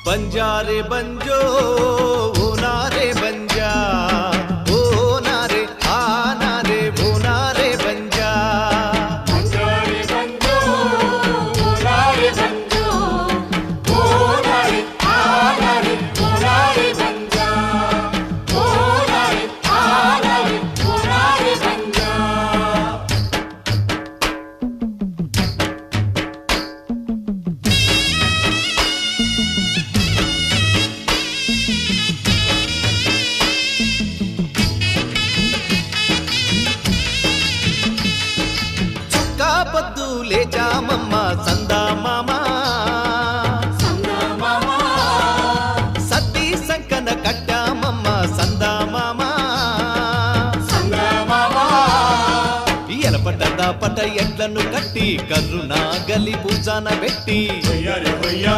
ಬಂಜಾರೆ ಬಂಜೋ ಓ ನಾರೆ ಬಂಜಾ ಓ ನಾರೆ ಆ ನಾರೆ ಓ ನಾರೆ ಬಂಜಾ ಬಂಜಾರೆ ಬಂಜೋ ಓ ನಾರೆ ಬಂಜೋ ಓ ನಾರೆ ಆ ನಾರೆ ಓ ನಾರೆ ಬಂಜಾ ಓ ನಾರೆ ಆ ನಾರೆ ಓ ನಾರೆ ಬಂಜಾ పద్దు లేచామమ్మ సందా మామ సద్ది సంకన కట్టామమ్మ సందా మామ ఎలపట పట ఎడ్లను కట్టి కర్రునా గలి పూజాన పెట్టి హొయ్యా